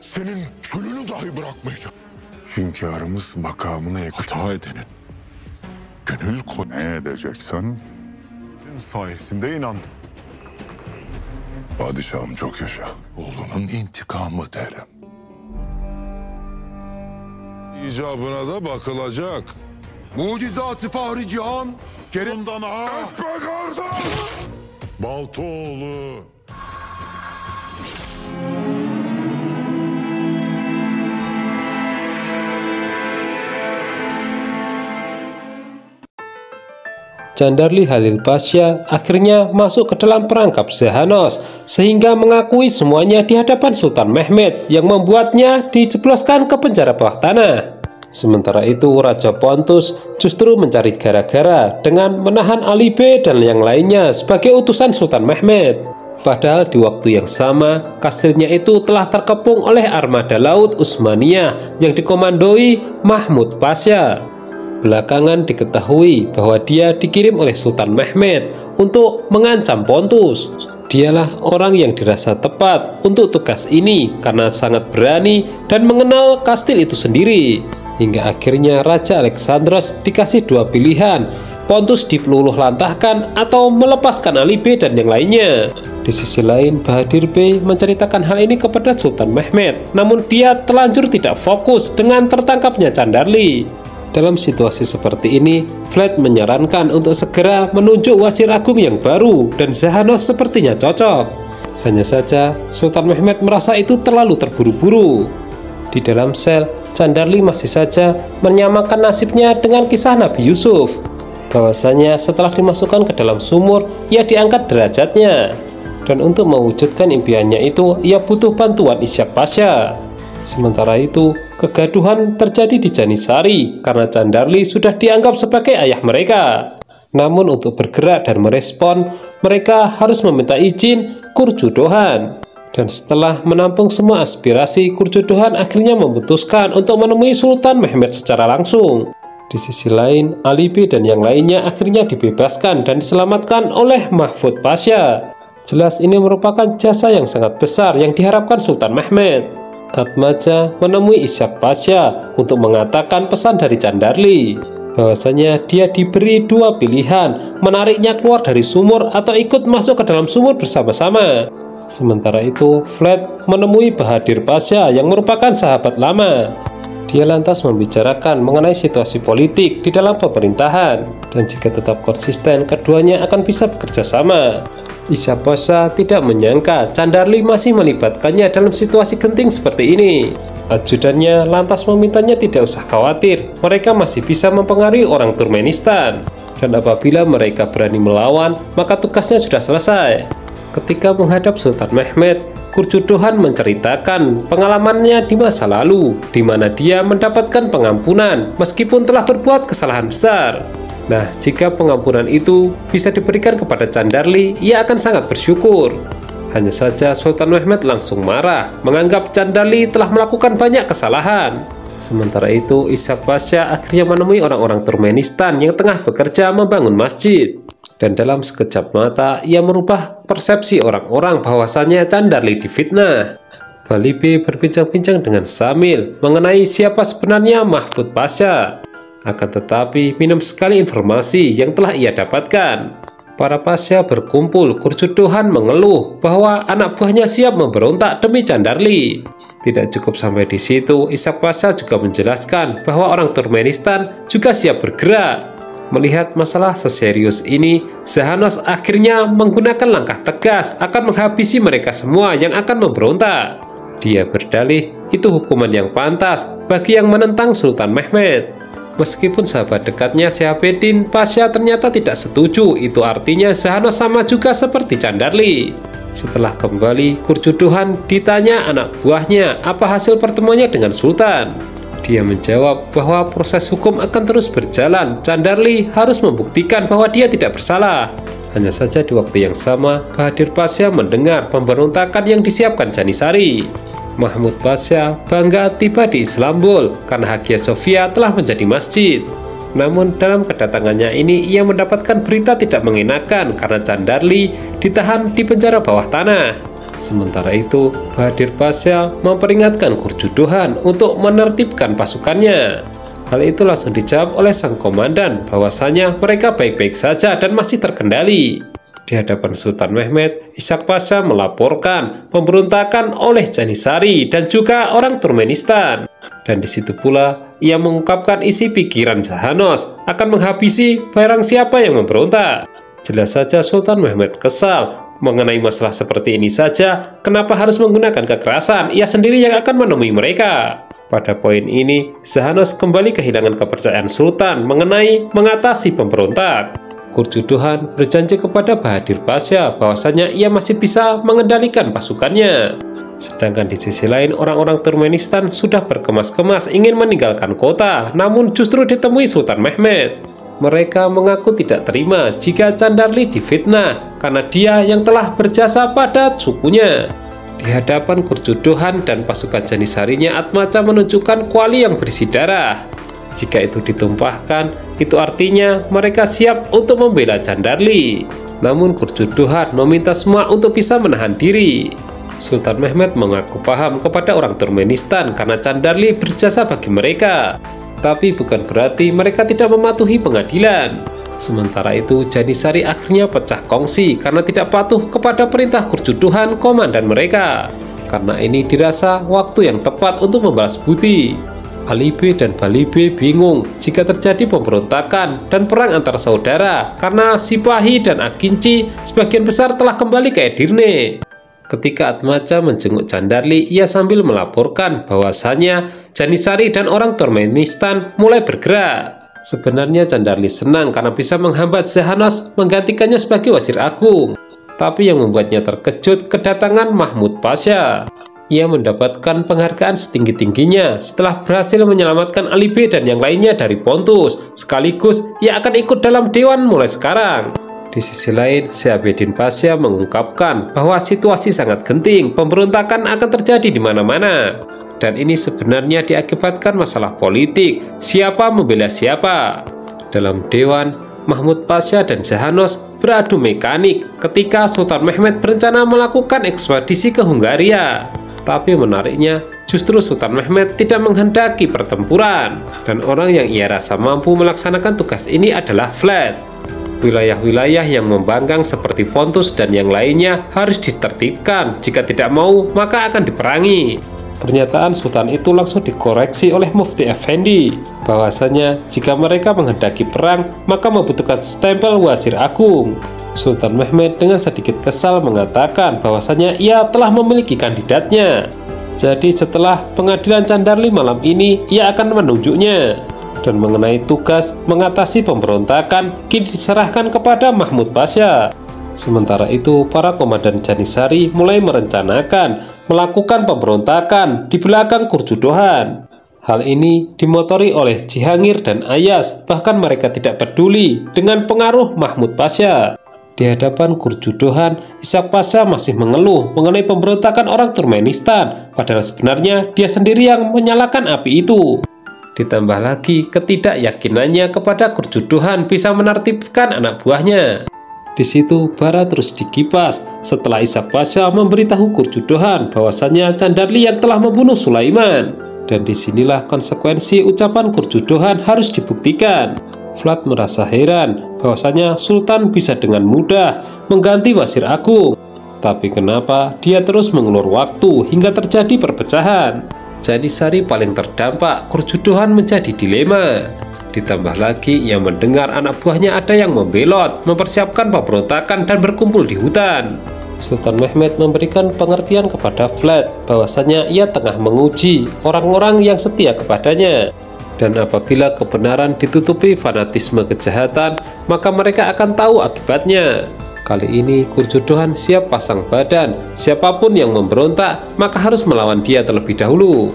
Senin külünü dahi bırakmayacağım. Hünkârımız makamını hata edenin. Gönül koy ne edeceksen senin sayesinde inandım. Padişahım çok yaşa. Oğlunun intikamı derim. İcabına da bakılacak. Mucizat-ı fahri cihan gerinden ha. Esme kardeş! Baltoğlu. Candarli Halil Pasha akhirnya masuk ke dalam perangkap Zahanos sehingga mengakui semuanya di hadapan Sultan Mehmed yang membuatnya dijebloskan ke penjara bawah tanah. Sementara itu Raja Pontus justru mencari gara-gara dengan menahan Ali B dan yang lainnya sebagai utusan Sultan Mehmed. Padahal di waktu yang sama kastilnya itu telah terkepung oleh armada laut Utsmaniyah yang dikomandoi Mahmud Pasha. Belakangan diketahui bahwa dia dikirim oleh Sultan Mehmed untuk mengancam Pontus. Dialah orang yang dirasa tepat untuk tugas ini karena sangat berani dan mengenal kastil itu sendiri. Hingga akhirnya Raja Alexandros dikasih dua pilihan, Pontus dipeluluh lantahkan atau melepaskan Ali B dan yang lainnya. Di sisi lain, Bahadir B menceritakan hal ini kepada Sultan Mehmed, namun dia terlanjur tidak fokus dengan tertangkapnya Candarli. Dalam situasi seperti ini, Vlad menyarankan untuk segera menunjuk Wazir Agung yang baru dan Zahanos sepertinya cocok. Hanya saja, Sultan Mehmed merasa itu terlalu terburu-buru. Di dalam sel, Candarli masih saja menyamakan nasibnya dengan kisah Nabi Yusuf. Bahwasanya setelah dimasukkan ke dalam sumur, ia diangkat derajatnya. Dan untuk mewujudkan impiannya itu, ia butuh bantuan Ishak Pasha. Sementara itu, kegaduhan terjadi di Janisari karena Candarli sudah dianggap sebagai ayah mereka. Namun untuk bergerak dan merespon, mereka harus meminta izin Kurjudohan. Dan setelah menampung semua aspirasi, Kurjudohan akhirnya memutuskan untuk menemui Sultan Mehmed secara langsung. Di sisi lain, Ali B dan yang lainnya akhirnya dibebaskan dan diselamatkan oleh Mahmud Pasha. Jelas ini merupakan jasa yang sangat besar yang diharapkan Sultan Mehmed. Atmaja menemui Ishak Pasha untuk mengatakan pesan dari Candarli bahwasanya dia diberi dua pilihan, menariknya keluar dari sumur atau ikut masuk ke dalam sumur bersama-sama. Sementara itu Vlad menemui Bahadir Pasha yang merupakan sahabat lama. Dia lantas membicarakan mengenai situasi politik di dalam pemerintahan dan jika tetap konsisten keduanya akan bisa bekerja sama. Ishak Pasha tidak menyangka Candarli masih melibatkannya dalam situasi genting seperti ini. Ajudannya lantas memintanya tidak usah khawatir, mereka masih bisa mempengaruhi orang Turkmenistan. Dan apabila mereka berani melawan, maka tugasnya sudah selesai. Ketika menghadap Sultan Mehmed, Kurjudohan menceritakan pengalamannya di masa lalu, di mana dia mendapatkan pengampunan meskipun telah berbuat kesalahan besar. Nah, jika pengampunan itu bisa diberikan kepada Candarli, ia akan sangat bersyukur. Hanya saja Sultan Mehmed langsung marah, menganggap Candarli telah melakukan banyak kesalahan. Sementara itu, Ishak Pasha akhirnya menemui orang-orang Turkmenistan yang tengah bekerja membangun masjid. Dan dalam sekejap mata, ia merubah persepsi orang-orang bahwasannya Candarli difitnah. Bali B berbincang-bincang dengan Samil mengenai siapa sebenarnya Mahmud Pasha. Akan tetapi minim sekali informasi yang telah ia dapatkan. Para Pasha berkumpul, Kurjudohan mengeluh bahwa anak buahnya siap memberontak demi Candarli. Tidak cukup sampai di situ, Ishak Pasha juga menjelaskan bahwa orang Turkmenistan juga siap bergerak. Melihat masalah seserius ini, Zahanos akhirnya menggunakan langkah tegas akan menghabisi mereka semua yang akan memberontak. Dia berdalih itu hukuman yang pantas bagi yang menentang Sultan Mehmed. Meskipun sahabat dekatnya Syihabuddin Pasha ternyata tidak setuju, itu artinya Zahanos sama juga seperti Candarli. Setelah kembali, Kurjudohan ditanya anak buahnya apa hasil pertemuannya dengan Sultan. Dia menjawab bahwa proses hukum akan terus berjalan. Candarli harus membuktikan bahwa dia tidak bersalah. Hanya saja di waktu yang sama, Bahadir Pasha mendengar pemberontakan yang disiapkan Janisari. Mahmud Pasha bangga tiba di Istanbul karena Hagia Sophia telah menjadi masjid. Namun dalam kedatangannya ini ia mendapatkan berita tidak mengenakan karena Candarli ditahan di penjara bawah tanah. Sementara itu, Bahadir Pasha memperingatkan Gurjuduhan untuk menertibkan pasukannya. Hal itu langsung dijawab oleh sang komandan bahwasanya mereka baik-baik saja dan masih terkendali. Di hadapan Sultan Mehmed, Ishak Pasha melaporkan pemberontakan oleh Janisari dan juga orang Turkmenistan. Dan di situ pula ia mengungkapkan isi pikiran Jahanos akan menghabisi barang siapa yang memberontak. Jelas saja Sultan Mehmed kesal mengenai masalah seperti ini saja. Kenapa harus menggunakan kekerasan? Ia sendiri yang akan menemui mereka. Pada poin ini, Jahanos kembali kehilangan kepercayaan Sultan mengenai mengatasi pemberontak. Gurjuduhan berjanji kepada Bahadir Pasha bahwasanya ia masih bisa mengendalikan pasukannya. Sedangkan di sisi lain, orang-orang Turkmenistan sudah berkemas-kemas ingin meninggalkan kota, namun justru ditemui Sultan Mehmed. Mereka mengaku tidak terima jika Candarli difitnah karena dia yang telah berjasa pada sukunya. Di hadapan Gurjuduhan dan pasukan Janisarinya, Atmaca menunjukkan kuali yang berisi darah. Jika itu ditumpahkan, itu artinya mereka siap untuk membela Candarli. Namun Gurjuduhan meminta semua untuk bisa menahan diri. Sultan Mehmed mengaku paham kepada orang Turkmenistan karena Candarli berjasa bagi mereka. Tapi bukan berarti mereka tidak mematuhi pengadilan. Sementara itu, Janisari akhirnya pecah kongsi karena tidak patuh kepada perintah Gurjuduhan komandan mereka. Karena ini dirasa waktu yang tepat untuk membalas budi. Alibe dan Balibe bingung jika terjadi pemberontakan dan perang antar saudara karena Sipahi dan Akinci sebagian besar telah kembali ke Edirne. Ketika Atmaca menjenguk Candarli, ia sambil melaporkan bahwasanya Janisari dan orang Turkmenistan mulai bergerak. Sebenarnya Candarli senang karena bisa menghambat Jahanos menggantikannya sebagai Wazir Agung. Tapi yang membuatnya terkejut kedatangan Mahmud Pasha. Ia mendapatkan penghargaan setinggi-tingginya setelah berhasil menyelamatkan Alibe dan yang lainnya dari Pontus. Sekaligus ia akan ikut dalam dewan mulai sekarang. Di sisi lain, Syahabuddin Pasha mengungkapkan bahwa situasi sangat genting, pemberontakan akan terjadi di mana-mana. Dan ini sebenarnya diakibatkan masalah politik, siapa membela siapa. Dalam dewan, Mahmud Pasha dan Jahanos beradu mekanik ketika Sultan Mehmed berencana melakukan ekspedisi ke Hungaria. Tapi menariknya, justru Sultan Mehmed tidak menghendaki pertempuran. Dan orang yang ia rasa mampu melaksanakan tugas ini adalah Vlad. Wilayah-wilayah yang membangkang seperti Pontus dan yang lainnya harus ditertibkan. Jika tidak mau, maka akan diperangi. Pernyataan Sultan itu langsung dikoreksi oleh Mufti Effendi. Bahwasanya jika mereka menghendaki perang, maka membutuhkan stempel Wazir Agung. Sultan Mehmed dengan sedikit kesal mengatakan bahwasanya ia telah memiliki kandidatnya. Jadi setelah pengadilan Candarli malam ini, ia akan menunjuknya. Dan mengenai tugas mengatasi pemberontakan kini diserahkan kepada Mahmud Pasha. Sementara itu, para komandan Janisari mulai merencanakan melakukan pemberontakan di belakang Gurjuduhan. Hal ini dimotori oleh Cihangir dan Ayas, bahkan mereka tidak peduli dengan pengaruh Mahmud Pasha. Di hadapan Gurjuduhan, Ishak Pasha masih mengeluh mengenai pemberontakan orang Turkmenistan, padahal sebenarnya dia sendiri yang menyalakan api itu. Ditambah lagi ketidakyakinannya kepada Gurjuduhan bisa menertibkan anak buahnya. Di situ bara terus dikipas setelah Ishak Pasha memberitahu Gurjuduhan bahwasanya Candarli yang telah membunuh Sulaiman. Dan disinilah konsekuensi ucapan Gurjuduhan harus dibuktikan. Vlad merasa heran bahwasanya Sultan bisa dengan mudah mengganti Wazir Agung. Tapi kenapa dia terus mengulur waktu hingga terjadi perpecahan? Janisari paling terdampak, Gurjuduhan menjadi dilema. Ditambah lagi ia mendengar anak buahnya ada yang membelot, mempersiapkan pemberontakan dan berkumpul di hutan. Sultan Mehmed memberikan pengertian kepada Vlad bahwasanya ia tengah menguji orang-orang yang setia kepadanya. Dan apabila kebenaran ditutupi fanatisme kejahatan, maka mereka akan tahu akibatnya. Kali ini Gurjuduhan siap pasang badan, siapapun yang memberontak maka harus melawan dia terlebih dahulu.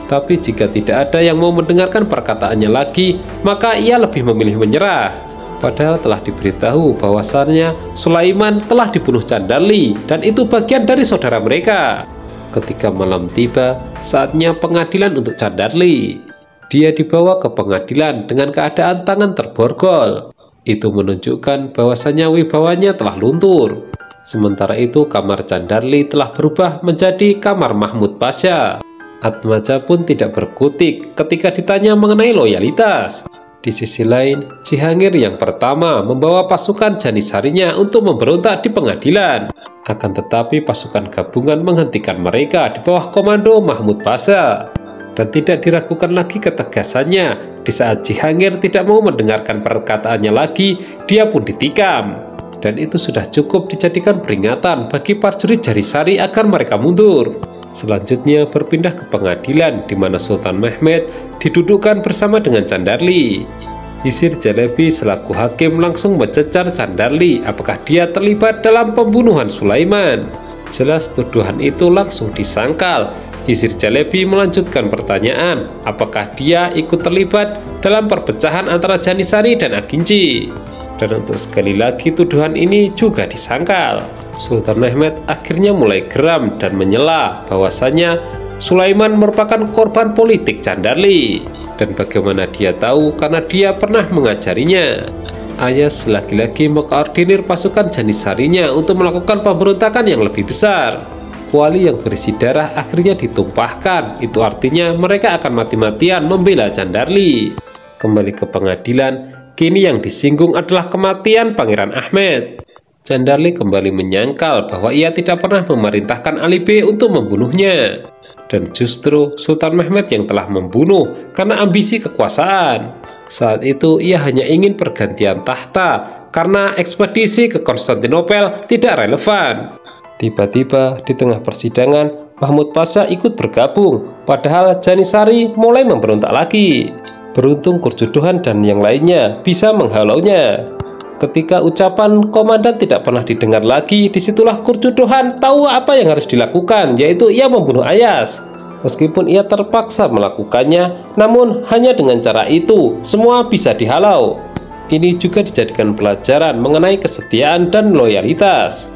Tapi jika tidak ada yang mau mendengarkan perkataannya lagi, maka ia lebih memilih menyerah. Padahal telah diberitahu bahwasannya Sulaiman telah dibunuh Candarli dan itu bagian dari saudara mereka. Ketika malam tiba, saatnya pengadilan untuk Candarli. Dia dibawa ke pengadilan dengan keadaan tangan terborgol. Itu menunjukkan bahwasannya wibawanya telah luntur. Sementara itu kamar Candarli telah berubah menjadi kamar Mahmud Pasha. Atmaja pun tidak berkutik ketika ditanya mengenai loyalitas. Di sisi lain, Cihangir yang pertama membawa pasukan Janisarinya untuk memberontak di pengadilan. Akan tetapi pasukan gabungan menghentikan mereka di bawah komando Mahmud Pasha. Dan tidak diragukan lagi ketegasannya. Di saat Cihangir tidak mau mendengarkan perkataannya lagi, dia pun ditikam. Dan itu sudah cukup dijadikan peringatan bagi prajurit Janisari agar mereka mundur. Selanjutnya berpindah ke pengadilan di mana Sultan Mehmed didudukkan bersama dengan Candarli. Hisir Jalebi selaku hakim langsung mencecar Candarli apakah dia terlibat dalam pembunuhan Sulaiman. Jelas tuduhan itu langsung disangkal. Hisir Jalebi melanjutkan pertanyaan, apakah dia ikut terlibat dalam perpecahan antara Janisari dan Akinci. Dan untuk sekali lagi tuduhan ini juga disangkal. Sultan Mehmed akhirnya mulai geram dan menyela bahwasanya Sulaiman merupakan korban politik Candarli. Dan bagaimana dia tahu? Karena dia pernah mengajarinya. Ayas lagi-lagi mengkoordinir pasukan Janisarinya untuk melakukan pemberontakan yang lebih besar. Kuali yang berisi darah akhirnya ditumpahkan. Itu artinya mereka akan mati-matian membela Candarli. Kembali ke pengadilan. Kini yang disinggung adalah kematian Pangeran Ahmed. Candarli kembali menyangkal bahwa ia tidak pernah memerintahkan Ali B untuk membunuhnya. Dan justru Sultan Mehmed yang telah membunuh karena ambisi kekuasaan. Saat itu ia hanya ingin pergantian tahta karena ekspedisi ke Konstantinopel tidak relevan. Tiba-tiba di tengah persidangan Mahmud Pasha ikut bergabung, padahal Janisari mulai memberontak lagi. Beruntung Kurjuduhan dan yang lainnya bisa menghalaunya. Ketika ucapan komandan tidak pernah didengar lagi, disitulah Kurjuduhan tahu apa yang harus dilakukan, yaitu ia membunuh Ayas. Meskipun ia terpaksa melakukannya, namun hanya dengan cara itu semua bisa dihalau. Ini juga dijadikan pelajaran mengenai kesetiaan dan loyalitas.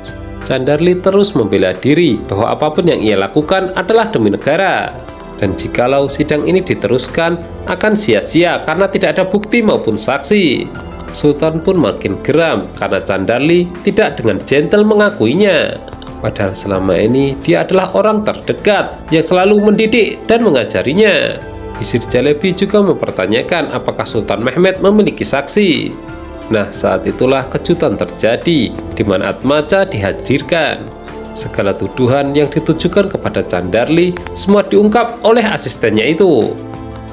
Candarli terus membela diri bahwa apapun yang ia lakukan adalah demi negara. Dan jikalau sidang ini diteruskan akan sia-sia karena tidak ada bukti maupun saksi. Sultan pun makin geram karena Candarli tidak dengan gentle mengakuinya. Padahal selama ini dia adalah orang terdekat yang selalu mendidik dan mengajarinya. Hisir Jalebi juga mempertanyakan apakah Sultan Mehmed memiliki saksi. Nah, saat itulah kejutan terjadi di mana Atmaja dihadirkan. Segala tuduhan yang ditujukan kepada Candarli semua diungkap oleh asistennya itu.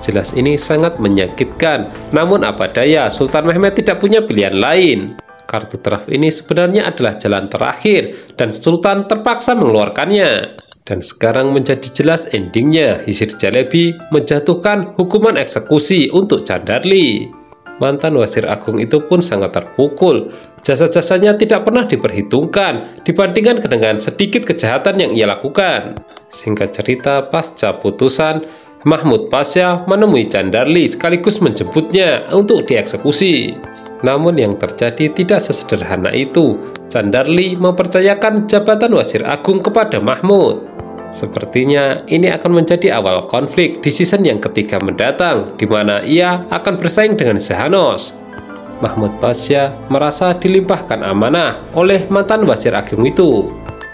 Jelas ini sangat menyakitkan, namun apa daya Sultan Mehmed tidak punya pilihan lain. Kartu taraf ini sebenarnya adalah jalan terakhir dan Sultan terpaksa mengeluarkannya. Dan sekarang menjadi jelas endingnya. Hisir Jalebi menjatuhkan hukuman eksekusi untuk Candarli. Mantan Wazir Agung itu pun sangat terpukul. Jasa-jasanya tidak pernah diperhitungkan dibandingkan dengan sedikit kejahatan yang ia lakukan. Singkat cerita, pasca putusan, Mahmud Pasha menemui Candarli sekaligus menjemputnya untuk dieksekusi. Namun yang terjadi tidak sesederhana itu. Candarli mempercayakan jabatan Wazir Agung kepada Mahmud. Sepertinya ini akan menjadi awal konflik di season yang ketiga mendatang, di mana ia akan bersaing dengan Sehanos. Mahmud Pasha merasa dilimpahkan amanah oleh mantan Wazir Agung itu.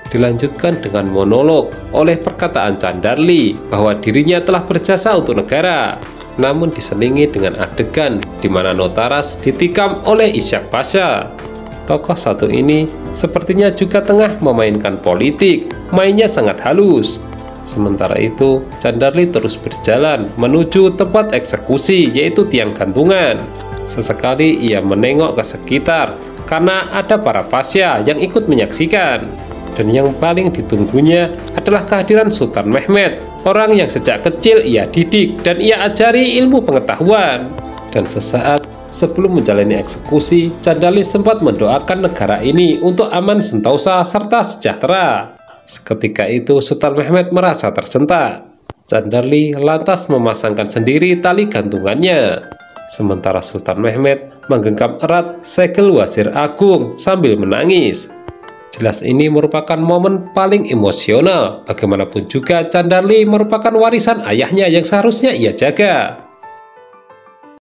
Dilanjutkan dengan monolog oleh perkataan Candarli bahwa dirinya telah berjasa untuk negara. Namun diselingi dengan adegan di mana Notaras ditikam oleh Ishak Pasha. Tokoh satu ini sepertinya juga tengah memainkan politik, mainnya sangat halus. Sementara itu, Candarli terus berjalan menuju tempat eksekusi, yaitu tiang gantungan. Sesekali ia menengok ke sekitar karena ada para pasya yang ikut menyaksikan. Dan yang paling ditunggunya adalah kehadiran Sultan Mehmed, orang yang sejak kecil ia didik dan ia ajari ilmu pengetahuan. Dan sesaat sebelum menjalani eksekusi, Candarli sempat mendoakan negara ini untuk aman sentosa serta sejahtera. Seketika itu Sultan Mehmed merasa tersentak. Candarli lantas memasangkan sendiri tali gantungannya. Sementara Sultan Mehmed menggenggam erat segel Wazir Agung sambil menangis. Jelas ini merupakan momen paling emosional. Bagaimanapun juga Candarli merupakan warisan ayahnya yang seharusnya ia jaga.